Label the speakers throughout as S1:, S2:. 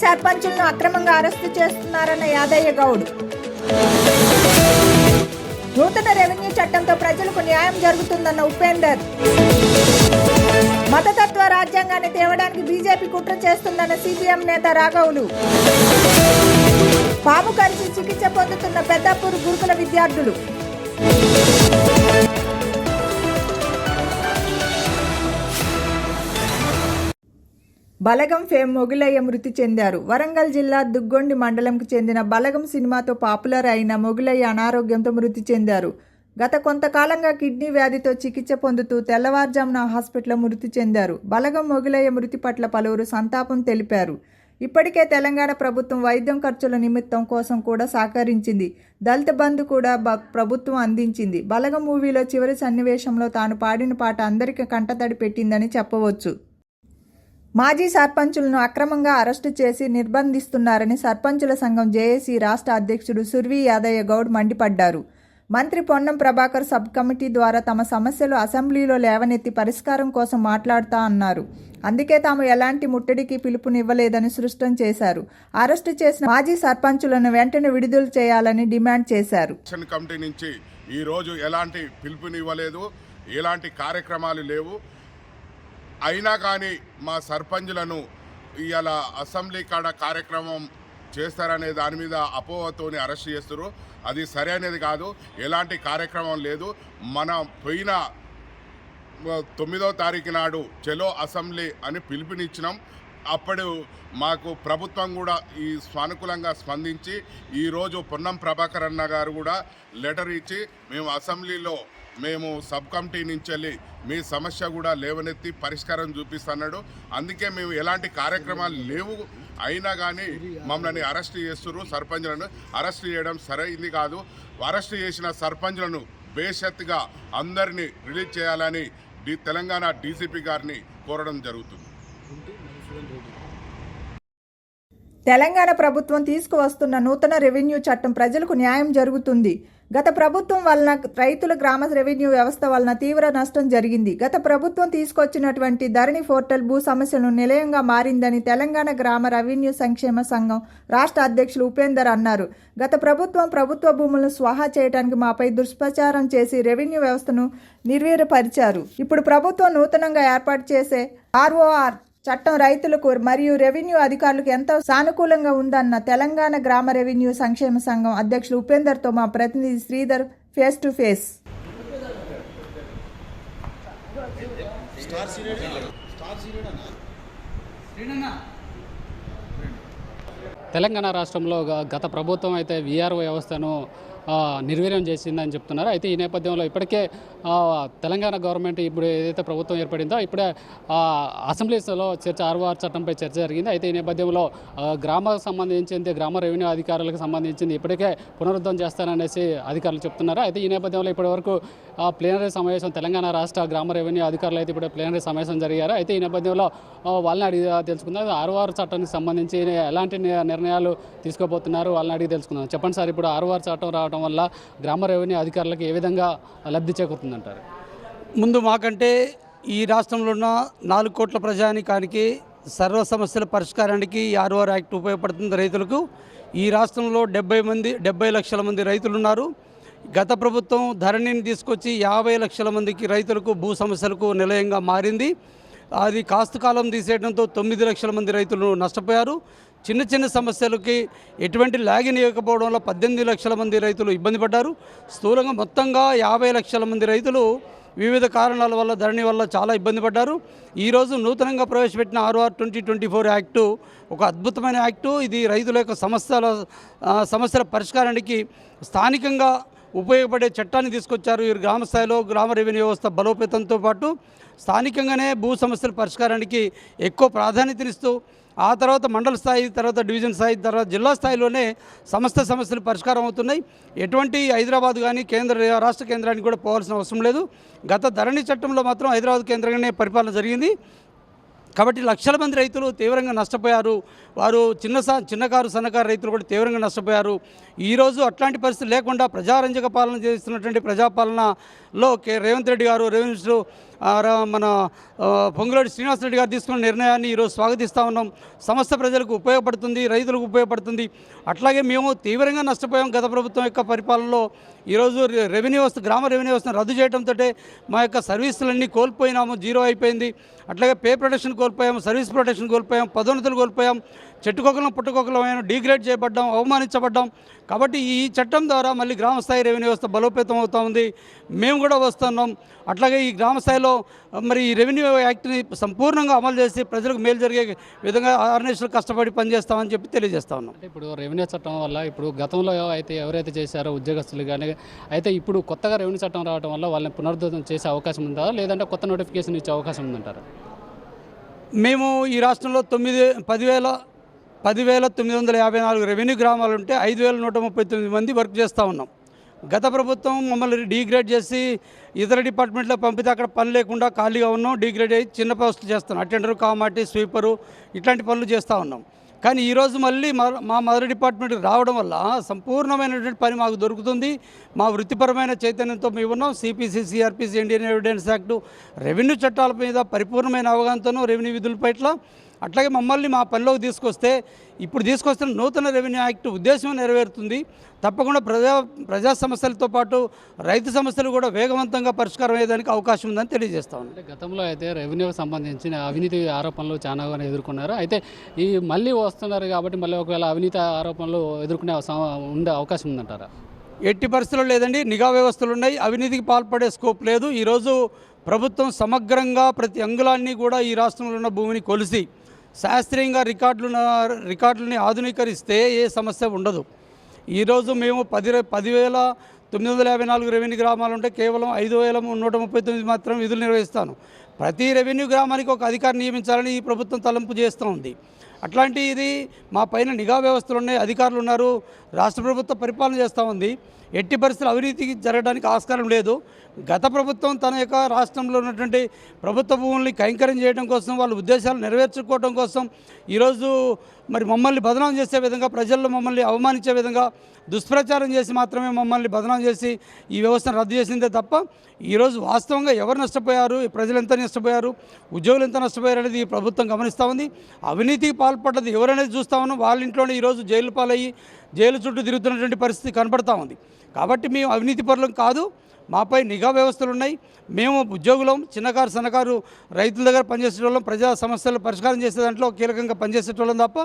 S1: సర్పంచులను అక్రమంగా అరెస్టు చేస్తున్నారన్న యాదయ్య గౌడ్. నూతన రెవెన్యూ చట్టంతో ప్రజలకు న్యాయం జరుగుతుందన్న ఉపేందర్. మతతత్వ రాజ్యాంగాన్ని తేవడానికి బీజేపీ కుట్ర చేస్తుందన్న సిపిఎం నేత రాఘవులు. పాము కరిచి చికిత్స పొందుతున్న పెద్దాపూర్ గురుకుల విద్యార్థులు. బలగం ఫేమ్ మొగిలయ్య మృతి చెందారు. వరంగల్ జిల్లా దుగ్గొండి మండలంకు చెందిన బలగం సినిమాతో పాపులర్ అయిన మొగిలయ్య అనారోగ్యంతో మృతి చెందారు. గత కొంతకాలంగా కిడ్నీ వ్యాధితో చికిత్స పొందుతూ తెల్లవారుజామున హాస్పిటల్లో మృతి చెందారు. బలగం మొగిలయ్య మృతి పట్ల పలువురు సంతాపం తెలిపారు. ఇప్పటికే తెలంగాణ ప్రభుత్వం వైద్యం ఖర్చుల నిమిత్తం కోసం కూడా సహకరించింది. దళిత బంధు కూడా ప్రభుత్వం అందించింది. బలగం మూవీలో చివరి సన్నివేశంలో తాను పాడిన పాట అందరికీ కంటతడి పెట్టిందని చెప్పవచ్చు. మాజీ సర్పంచులను అక్రమంగా అరెస్టు చేసి నిర్బంధిస్తున్నారని సర్పంచుల సంఘం జేఏసీ రాష్ట్ర అధ్యక్షుడు సుర్వి యాదయ్య గౌడ్ మండిపడ్డారు. మంత్రి పొన్నం ప్రభాకర్ సబ్ కమిటీ ద్వారా తమ సమస్యలు అసెంబ్లీలో లేవనెత్తి పరిష్కారం కోసం మాట్లాడుతా అన్నారు. అందుకే తాము ఎలాంటి ముట్టడికి పిలుపునివ్వలేదని స్పష్టం చేశారు. అరెస్టు చేసిన మాజీ సర్పంచులను వెంటనే విడుదల చేయాలని డిమాండ్ చేశారు.
S2: కమిటీ నుంచి ఈ రోజు ఎలాంటి పిలుపునివ్వలేదు, ఎలాంటి కార్యక్రమాలు లేవు. అయినా కానీ మా సర్పంచులను ఇవాళ అసెంబ్లీ కాడ కార్యక్రమం చేస్తారనే దాని మీద అపోహతోని అరెస్ట్ చేస్తారు. అది సరైనది కాదు. ఎలాంటి కార్యక్రమం లేదు. మనం పోయిన 9వ తారీఖు నాడు చలో అసెంబ్లీ అని పిలుపునిచ్చినాం. అప్పుడు మాకు ప్రభుత్వం కూడా ఈ సానుకూలంగా స్పందించి ఈరోజు పొన్నం ప్రభాకర్ అన్న గారు కూడా లెటర్ ఇచ్చి మేము అసెంబ్లీలో మేము సబ్ కమిటీ నుంచి వెళ్ళి మీ సమస్య కూడా లేవనెత్తి పరిష్కారం చూపిస్తున్నాడు. అందుకే మేము ఎలాంటి కార్యక్రమాలు లేవు. అయినా కానీ మమ్మల్ని అరెస్ట్ చేస్తున్నారు. సర్పంచులను అరెస్ట్ చేయడం సరైంది కాదు. అరెస్ట్ చేసిన సర్పంచులను బేషరతుగా అందరినీ రిలీజ్ చేయాలని తెలంగాణ డీసీపీ గారిని కోరడం జరుగుతుంది.
S1: తెలంగాణ ప్రభుత్వం తీసుకువస్తున్న నూతన రెవెన్యూ చట్టం ప్రజలకు న్యాయం జరుగుతుంది. గత ప్రభుత్వం వలన రైతుల గ్రామ రెవెన్యూ వ్యవస్థ వలన తీవ్ర నష్టం జరిగింది. గత ప్రభుత్వం తీసుకొచ్చినటువంటి ధరణి పోర్టల్ భూ సమస్యలను నిలయంగా మారిందని తెలంగాణ గ్రామ రెవెన్యూ సంక్షేమ సంఘం రాష్ట్ర అధ్యక్షులు ఉపేందర్ అన్నారు. గత ప్రభుత్వ భూములను స్వాహా చేయడానికి మాపై దుష్ప్రచారం చేసి రెవెన్యూ వ్యవస్థను నిర్వీర్యపరిచారు. ఇప్పుడు ప్రభుత్వం నూతనంగా ఏర్పాటు చేసే ఆర్ఓఆర్ చట్టం రైతులకు మరియు రెవెన్యూ అధికారులకు ఎంతో సానుకూలంగా ఉందన్న తెలంగాణ గ్రామ రెవెన్యూ సంక్షేమ సంఘం అధ్యక్షులు ఉపేందర్తో మా ప్రతినిధి Sridhar face to face.
S3: Telangana రాష్ట్రంలో గత ప్రభుత్వం అయితే వీఆర్ఓ వ్యవస్థను నిర్వీర్యం చేసిందని చెప్తున్నారు. అయితే ఈ నేపథ్యంలో ఇప్పటికే తెలంగాణ గవర్నమెంట్ ఇప్పుడు ఏదైతే ప్రభుత్వం ఏర్పడిందో ఇప్పుడే అసెంబ్లీలో చర్చ ఆర్ఓఆర్ చట్టంపై చర్చ జరిగింది. అయితే ఈ నేపథ్యంలో గ్రామాలకు సంబంధించింది గ్రామ రెవెన్యూ అధికారులకు సంబంధించింది ఇప్పటికే పునరుద్ధరణ చేస్తారనేసి అధికారులు చెప్తున్నారు. అయితే ఈ నేపథ్యంలో ఇప్పటివరకు ప్లీనరీ సమావేశం తెలంగాణ రాష్ట్ర గ్రామ రెవెన్యూ అధికారులు అయితే ఇప్పుడు ప్లీనరీ సమావేశం జరిగారు. అయితే ఈ నేపథ్యంలో వాళ్ళని అడిగి తెలుసుకుందాం. ఆర్ఓఆర్ చట్టానికి సంబంధించి ఎలాంటి నిర్ణయాలు తీసుకోబోతున్నారు వాళ్ళని అడిగి తెలుసుకుందాం. చెప్పండి సార్, ఇప్పుడు ఆర్ఓఆర్ చట్టం రావడం వల్ల గ్రామ రెవెన్యూ అధికారులకు ఏ విధంగా లబ్ధి చేకూరుతుందంటారు?
S4: ముందు మాకంటే ఈ రాష్ట్రంలో ఉన్న 4 కోట్ల ప్రజానికానికి సర్వ సమస్యల పరిష్కారానికి ఈ ఆర్ఓఆర్ యాక్ట్ ఉపయోగపడుతుంది రైతులకు. ఈ రాష్ట్రంలో 70 లక్షల మంది రైతులు ఉన్నారు. గత ప్రభుత్వం ధరణిని తీసుకొచ్చి 50 లక్షల మందికి రైతులకు భూ సమస్యలకు నిలయంగా మారింది. అది కాస్త కాలం తీసేయడంతో 9 లక్షల మంది రైతులు నష్టపోయారు. చిన్న సమస్యలకి ఎటువంటి లాగిన్ ఇవ్వకపోవడం వల్ల 18 లక్షల మంది రైతులు ఇబ్బంది పడ్డారు. స్థూలంగా మొత్తంగా 50 లక్షల మంది రైతులు వివిధ కారణాల వల్ల ధరణి వల్ల చాలా ఇబ్బంది పడ్డారు. ఈరోజు నూతనంగా ప్రవేశపెట్టిన ఆర్ఓఆర్ 2024 యాక్టు ఒక అద్భుతమైన యాక్టు. ఇది రైతుల యొక్క సమస్యల పరిష్కారానికి స్థానికంగా ఉపయోగపడే చట్టాన్ని తీసుకొచ్చారు. ఈ గ్రామ స్థాయిలో గ్రామ రెవెన్యూ వ్యవస్థ బలోపేతంతో పాటు స్థానికంగానే భూ సమస్యల పరిష్కారానికి ఎక్కువ ప్రాధాన్యతనిస్తూ ఆ తర్వాత మండల స్థాయి, తర్వాత డివిజన్ స్థాయి, తర్వాత జిల్లా స్థాయిలోనే సమస్యలు పరిష్కారం అవుతున్నాయి. ఎటువంటి హైదరాబాద్ కానీ రాష్ట్ర కేంద్రానికి కూడా పోవాల్సిన అవసరం లేదు. గత ధరణి చట్టంలో మాత్రం హైదరాబాద్ కేంద్రంగానే పరిపాలన జరిగింది. కాబట్టి లక్షల మంది రైతులు తీవ్రంగా నష్టపోయారు. వారు చిన్నకారు సన్నకారు రైతులు కూడా తీవ్రంగా నష్టపోయారు. ఈరోజు అట్లాంటి పరిస్థితి లేకుండా ప్రజారంజక పాలన చేస్తున్నటువంటి ప్రజాపాలనలో రేవంత్ రెడ్డి గారు రెవెన్యూ మినిస్టర్ మన పొంగులేటి శ్రీనివాసరెడ్డి గారు తీసుకున్న నిర్ణయాన్ని ఈరోజు స్వాగతిస్తూ ఉన్నాం. సమస్త ప్రజలకు ఉపయోగపడుతుంది, రైతులకు ఉపయోగపడుతుంది. అట్లాగే మేము తీవ్రంగా నష్టపోయాం గత ప్రభుత్వం యొక్క పరిపాలనలో. ఈరోజు రెవెన్యూ వ్యవస్థ, గ్రామ రెవెన్యూ వ్యవస్థను రద్దు చేయడంతో మా యొక్క సర్వీసులన్నీ కోల్పోయినాము, జీరో అయిపోయింది. అట్లాగే పే ప్రొటెక్షన్ కోల్పోయాము, సర్వీస్ ప్రొటెక్షన్ కోల్పోయాం, పదోన్నతులు కోల్పోయాం, చెట్టుకొకలం పుట్టుకొకలమైన డీగ్రేడ్ చేయబడ్డాం, అవమానించబడ్డాం. కాబట్టి ఈ చట్టం ద్వారా మళ్ళీ గ్రామస్థాయి రెవెన్యూ వ్యవస్థ బలోపేతం అవుతూ ఉంది. మేము కూడా వస్తున్నాం. అట్లాగే ఈ గ్రామ స్థాయిలో మరి ఈ రెవెన్యూ యాక్ట్ని సంపూర్ణంగా అమలు చేసి ప్రజలకు మేలు జరిగే విధంగా ఆర్గనైజేషన్లు కష్టపడి పనిచేస్తామని చెప్పి తెలియజేస్తా ఉన్నాం.
S3: అంటే ఇప్పుడు రెవెన్యూ చట్టం వల్ల ఇప్పుడు గతంలో అయితే ఎవరైతే చేశారో ఉద్యోగస్తులు కానీ అయితే ఇప్పుడు కొత్తగా రెవెన్యూ చట్టం రావడం వల్ల వాళ్ళని పునరుద్ధరణ చేసే అవకాశం ఉందా, లేదంటే కొత్త నోటిఫికేషన్ ఇచ్చే అవకాశం ఉందంటారా?
S4: మేము ఈ రాష్ట్రంలో 10,954 రెవెన్యూ గ్రామాలు ఉంటే 5,139 మంది వర్క్ చేస్తూ ఉన్నాం. గత ప్రభుత్వం మమ్మల్ని డీగ్రేడ్ చేసి ఇతర డిపార్ట్మెంట్లో పంపితే అక్కడ పని లేకుండా ఖాళీగా ఉన్నాం. డీగ్రేడ్ అయ్యి చిన్న పోస్టులు చేస్తున్నాం, అటెండరు, కామాటి, స్వీపరు ఇట్లాంటి పనులు చేస్తూ ఉన్నాం. కానీ ఈరోజు మళ్ళీ మా మదర్ డిపార్ట్మెంట్కి రావడం వల్ల సంపూర్ణమైనటువంటి పని మాకు దొరుకుతుంది. మా వృత్తిపరమైన చైతన్యంతో మేము ఉన్నాం. CPC, CrPC, Indian evidence act, revenue చట్టాల మీద పరిపూర్ణమైన అవగాహనతోనూ రెవెన్యూ విధుల పట్ల అట్లాగే మమ్మల్ని మా పనిలోకి తీసుకొస్తే ఇప్పుడు తీసుకొస్తున్న నూతన రెవెన్యూ యాక్ట్ ఉద్దేశం నెరవేరుతుంది. తప్పకుండా ప్రజా సమస్యలతో పాటు రైతు సమస్యలు కూడా వేగవంతంగా పరిష్కారం అయ్యేదానికి అవకాశం ఉందని తెలియజేస్తా ఉన్నాను.
S3: అంటే గతంలో అయితే రెవెన్యూకి సంబంధించిన అవినీతి ఆరోపణలు చాలా ఎదుర్కొన్నారు. అయితే ఈ మళ్ళీ వస్తున్నారు కాబట్టి మళ్ళీ ఒకవేళ అవినీతి ఆరోపణలు ఎదుర్కొనే ఉండే అవకాశం ఉందంటారా?
S4: ఎట్టి పరిస్థితుల్లో లేదండి. నిఘా వ్యవస్థలు ఉన్నాయి, అవినీతికి పాల్పడే స్కోప్ లేదు. ఈరోజు ప్రభుత్వం సమగ్రంగా ప్రతి అంగుళాన్ని కూడా ఈ రాష్ట్రంలో ఉన్న భూమిని కొలిసి శాస్త్రీయంగా రికార్డులని ఆధునీకరిస్తే ఏ సమస్య ఉండదు. ఈరోజు మేము 10,954 రెవెన్యూ గ్రామాలు ఉంటే కేవలం 5,139 మాత్రం విధులు నిర్వహిస్తాను. ప్రతి రెవెన్యూ గ్రామానికి ఒక అధికారి నియమించాలని ఈ ప్రభుత్వం తలంపు చేస్తూ ఉంది. అట్లాంటి ఇది మా పైన నిఘా వ్యవస్థలు ఉన్నాయి, అధికారులు ఉన్నారు, రాష్ట్ర ప్రభుత్వం పరిపాలన చేస్తూ ఉంది. ఎట్టి పరిస్థితులు అవినీతికి జరగడానికి ఆస్కారం లేదు. గత ప్రభుత్వం తన యొక్క రాష్ట్రంలో ఉన్నటువంటి ప్రభుత్వ భూముల్ని కైంకర్యం చేయడం కోసం, వాళ్ళ ఉద్దేశాలు నెరవేర్చుకోవడం కోసం ఈరోజు మరి మమ్మల్ని బదనాం చేసే విధంగా, ప్రజల్లో మమ్మల్ని అవమానించే విధంగా దుష్ప్రచారం చేసి మాత్రమే మమ్మల్ని బదనాం చేసి ఈ వ్యవస్థను రద్దు చేసిందే తప్ప ఈరోజు వాస్తవంగా ఎవరు నష్టపోయారు, ప్రజలు ఎంత నష్టపోయారు, ఉద్యోగులు ఎంత నష్టపోయారు అనేది ఈ ప్రభుత్వం గమనిస్తూ ఉంది. అవినీతికి పాల్పడ్డది ఎవరనేది చూస్తూ ఉన్నాం. వాళ్ళ ఇంట్లోనే ఈరోజు జైలు పాలయ్యి జైలు చుట్టూ తిరుగుతున్నటువంటి పరిస్థితి కనపడతా ఉంది. కాబట్టి మేము అవినీతి పరులం కాదు, మాపై నిఘా వ్యవస్థలు ఉన్నాయి. మేము ఉద్యోగులం, చిన్నకారు సన్నకారు రైతుల దగ్గర పనిచేసేటోళ్ళం, ప్రజా సమస్యలు పరిష్కారం చేసే దాంట్లో కీలకంగా పనిచేసేటోళ్ళం తప్ప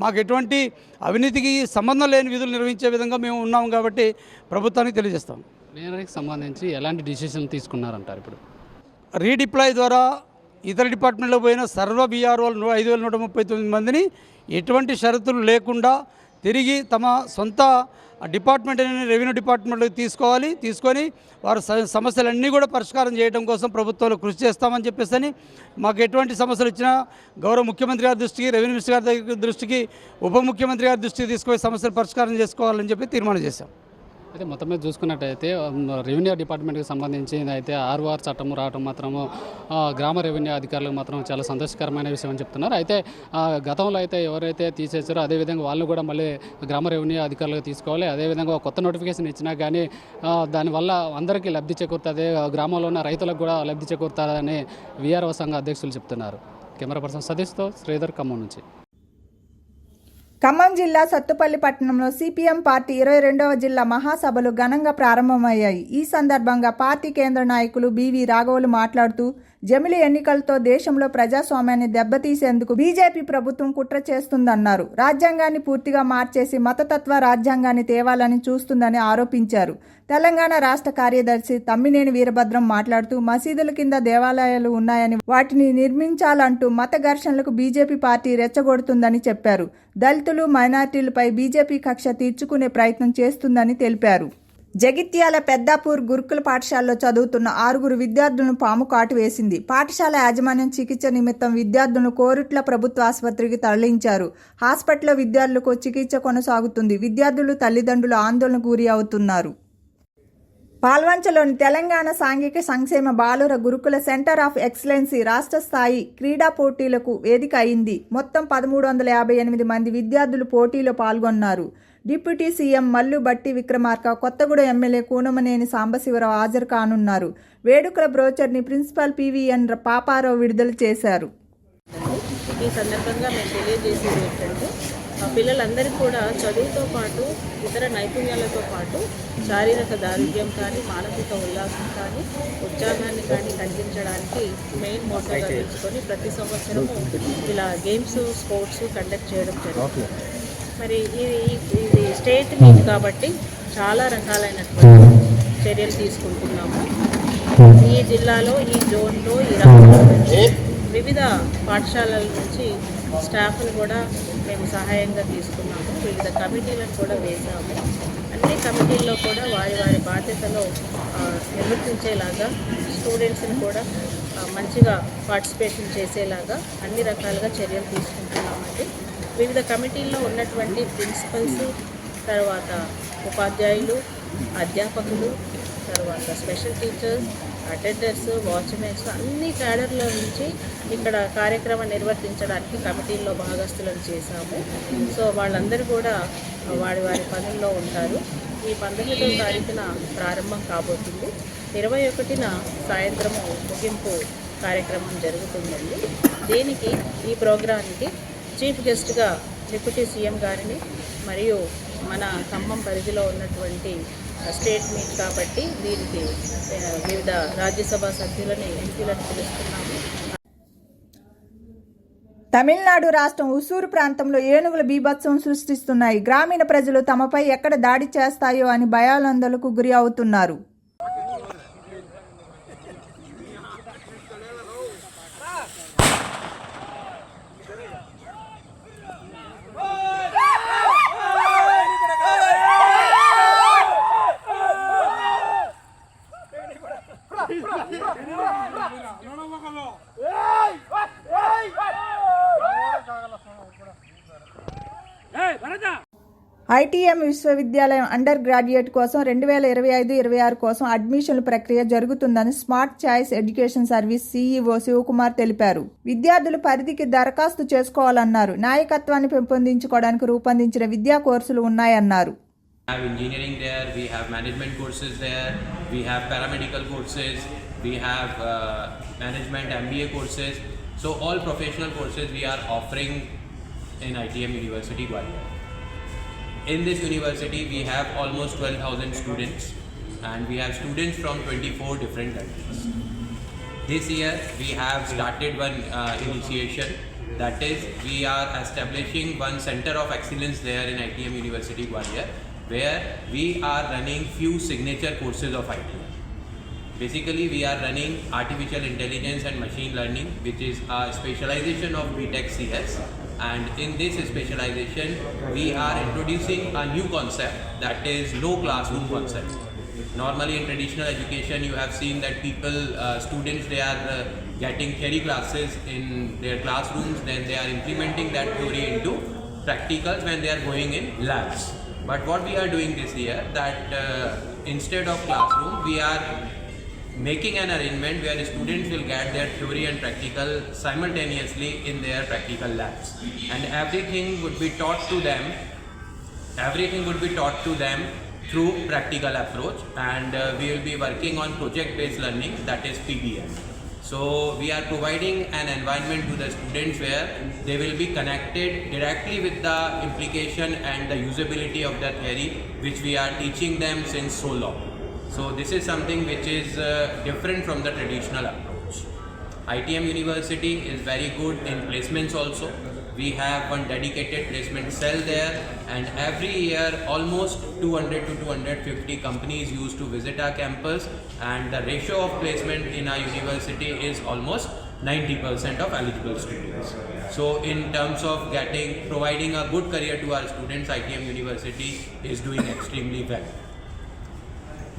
S4: మాకు ఎటువంటి అవినీతికి సంబంధం లేని విధులు నిర్వహించే విధంగా మేము ఉన్నాం. కాబట్టి ప్రభుత్వానికి తెలియజేస్తాం.
S3: క్లీనరీకి సంబంధించి ఎలాంటి డిసిషన్ తీసుకున్నారంటారు? ఇప్పుడు
S4: రీడిప్లాయ్ ద్వారా ఇతర డిపార్ట్మెంట్లో పోయిన సర్వ బీఆర్ఓలు 5,139 మందిని ఎటువంటి షరతులు లేకుండా తిరిగి తమ సొంత డిపార్ట్మెంట్ రెవెన్యూ డిపార్ట్మెంట్లోకి తీసుకొని వారు సమస్యలన్నీ కూడా పరిష్కారం చేయడం కోసం ప్రభుత్వంలో కృషి చేస్తామని చెప్పేసి మాకు ఎటువంటి సమస్యలు వచ్చినా గౌరవ ముఖ్యమంత్రి గారి దృష్టికి, రెవెన్యూ మినిస్టర్ గారి దృష్టికి, ఉప ముఖ్యమంత్రి గారి దృష్టికి తీసుకుపోయి సమస్యలు పరిష్కారం చేసుకోవాలని చెప్పి తీర్మానం చేశాం.
S3: అయితే మొత్తం మీద చూసుకున్నట్టయితే రెవెన్యూ డిపార్ట్మెంట్కి సంబంధించి అయితే ఆర్ఓఆర్ చట్టం రావడం మాత్రము గ్రామ రెవెన్యూ అధికారులకు మాత్రం చాలా సంతోషకరమైన విషయం అని చెప్తున్నారు. అయితే గతంలో అయితే ఎవరైతే తీసేసారో అదేవిధంగా వాళ్ళు కూడా మళ్ళీ గ్రామ రెవెన్యూ అధికారులకు తీసుకోవాలి. అదేవిధంగా కొత్త నోటిఫికేషన్ ఇచ్చినా కానీ దానివల్ల అందరికీ లబ్ధి చేకూరుతుంది, గ్రామంలో ఉన్న రైతులకు కూడా లబ్ధి చేకూరుతారని వీఆర్ఓ సంఘ అధ్యక్షులు చెప్తున్నారు. కెమెరా పర్సన్ సతీష్తో శ్రీధర్, ఖమ్మం నుంచి.
S1: ఖమ్మం జిల్లా సత్తుపల్లి పట్టణంలో సిపిఎం పార్టీ 22వ జిల్లా మహాసభలు ఘనంగా ప్రారంభమయ్యాయి. ఈ సందర్భంగా పార్టీ కేంద్ర నాయకులు బివి రాఘవులు మాట్లాడుతూ జమిలి ఎన్నికలతో దేశంలో ప్రజాస్వామ్యాన్ని దెబ్బతీసేందుకు బీజేపీ ప్రభుత్వం కుట్ర చేస్తుందన్నారు. రాజ్యాంగాన్ని పూర్తిగా మార్చేసి మతతత్వ రాజ్యాంగాన్ని తేవాలని చూస్తుందని ఆరోపించారు. తెలంగాణ రాష్ట్ర కార్యదర్శి తమ్మినేని వీరభద్రం మాట్లాడుతూ మసీదుల కింద దేవాలయాలు ఉన్నాయని వాటిని నిర్మించాలంటూ మత ఘర్షణలకు బీజేపీ పార్టీ రెచ్చగొడుతుందని చెప్పారు. దళితులు, మైనార్టీలపై బీజేపీ కక్ష తీర్చుకునే ప్రయత్నం చేస్తుందని తెలిపారు. జగిత్యాల పెద్దాపూర్ గురుకుల పాఠశాలలో చదువుతున్న 6 విద్యార్థులను పాము కాటు వేసింది. పాఠశాల యాజమాన్యం చికిత్స నిమిత్తం విద్యార్థులను కోరుట్ల ప్రభుత్వ ఆసుపత్రికి తరలించారు. హాస్పిటల్లో విద్యార్థులకు చికిత్స కొనసాగుతుంది. విద్యార్థులు, తల్లిదండ్రులు ఆందోళనకు గురి అవుతున్నారు. పాల్వంచలోని తెలంగాణ సాంఘిక సంక్షేమ బాలుర గురుకుల సెంటర్ ఆఫ్ ఎక్సలెన్సీ రాష్ట్ర స్థాయి క్రీడా పోటీలకు వేదిక అయింది. మొత్తం 1,358 మంది విద్యార్థులు పోటీలో పాల్గొన్నారు. డిప్యూటీ సీఎం మల్లు బట్టి విక్రమార్క, కొత్తగూడెం ఎమ్మెల్యే కూనమనేని సాంబశివరావు హాజరు కానున్నారు. వేడుకల బ్రోచర్ని ప్రిన్సిపల్ పివిఎన్ పాపారావు విడుదల చేశారు.
S5: ఈ సందర్భంగా మేము తెలియజేసేది ఏంటంటే పిల్లలందరికీ కూడా చదువుతో పాటు ఇతర నైపుణ్యాలతో పాటు శారీరక దారుఢ్యం కానీ మానసిక ఉల్లాసం కానీ ఉత్సాహాన్ని కానీ కలిగించడానికి మెయిన్ మోటోగా తెచ్చుకొని ప్రతి సంవత్సరము ఇలా గేమ్స్ స్పోర్ట్స్ కండక్ట్ చేయడం జరుగుతుంది. మరి ఇది స్టేట్ మీట్ కాబట్టి చాలా రకాలైనటువంటి చర్యలు తీసుకుంటున్నాము. ఈ జిల్లాలో ఈ జోన్లో ఈ రాష్ట్రం నుంచి వివిధ పాఠశాలల నుంచి స్టాఫ్ను కూడా మేము సహాయంగా తీసుకున్నాము. వివిధ కమిటీలను కూడా వేసాము. అన్ని కమిటీల్లో కూడా వారి వారి బాధ్యతలో నిర్వర్తించేలాగా స్టూడెంట్స్ని కూడా మంచిగా పార్టిసిపేషన్ చేసేలాగా అన్ని రకాలుగా చర్యలు తీసుకుంటున్నామండి. వివిధ కమిటీల్లో ఉన్నటువంటి ప్రిన్సిపల్స్, తర్వాత ఉపాధ్యాయులు, అధ్యాపకులు, తర్వాత స్పెషల్ టీచర్స్, అటెండర్స్, వాచ్మెన్స్ అన్ని క్యాడర్ల నుంచి ఇక్కడ కార్యక్రమం నిర్వర్తించడానికి కమిటీల్లో భాగస్తులను చేశాము. సో వాళ్ళందరూ కూడా వారి వారి పనుల్లో ఉంటారు. ఈ 19వ తారీఖున ప్రారంభం కాబోతుంది. 21న సాయంత్రము ముగింపు కార్యక్రమం జరుగుతుందండి. దీనికి ఈ ప్రోగ్రాంకి చీఫ్ గెస్ట్గా డిప్యూటీ సీఎం గారిని మరియు మన ఖమ్మం పరిధిలో ఉన్నటువంటి స్టేట్ మీట్ కాబట్టి దీనికి వివిధ రాజ్యసభ సభ్యులని ఎంపీలను పిలుస్తున్నాము.
S1: తమిళనాడు రాష్ట్రం ఉసూరు ప్రాంతంలో ఏనుగుల బీభత్సం సృష్టిస్తున్నాయి. గ్రామీణ ప్రజలు తమపై ఎక్కడ దాడి చేస్తాయో అని భయాందోళనకు గురి అవుతున్నారు. ఐటీఎం విశ్వవిద్యాలయం అండర్ గ్రాడ్యుయేట్ కోసం 2025-26 కోసం అడ్మిషన్ల ప్రక్రియ జరుగుతుందని smart choice education service CEO Shivakumar తెలిపారు. విద్యార్థులు పరిధికి దరఖాస్తు చేసుకోవాలన్నారు. నాయకత్వాన్ని పెంపొందించుకోవడానికి రూపొందించిన విద్యా కోర్సులు ఉన్నాయన్నారు.
S6: We have engineering there, we have management courses there, we have paramedical courses, we have management MBA courses. So all professional courses we are offering in ITM University Gwalior. In this university we have almost 12,000 students and we have students from 24 different countries. This year we have started one initiation, that is we are establishing one center of excellence there in ITM University Gwalior, where we are running few signature courses of ITM. Basically we are running artificial intelligence and machine learning, which is a specialization of BTech CS, and in this specialization we are introducing a new concept, that is no classroom concept. Normally in traditional education you have seen that students they are getting theory classes in their classrooms, then they are implementing that theory into practicals when they are going in labs. But what we are doing this year, that instead of classroom we are making an arrangement where the students will get their theory and practical simultaneously in their practical labs, and everything would be taught to them through practical approach, and we will be working on project based learning, that is PBL. So we are providing an environment to the students where they will be connected directly with the implication and the usability of the theory which we are teaching them since so long. So this is something which is different from the traditional approach. ITM University is very good in placements also. We have one dedicated placement cell there, and every year almost 200 to 250 companies used to visit our campus, and the ratio of placement in our university is almost 90% of eligible students. So in terms of providing a good career to our students, ITM University is doing extremely well.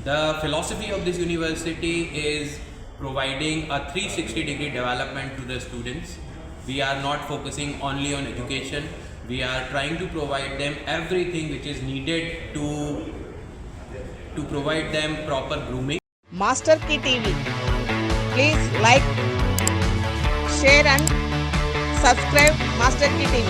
S6: The philosophy of this university is providing a 360-degree development to the students. We are not focusing only on education. We are trying to provide them everything which is needed to provide them proper grooming.
S7: Master Key TV. Please like, share and subscribe Master Key TV.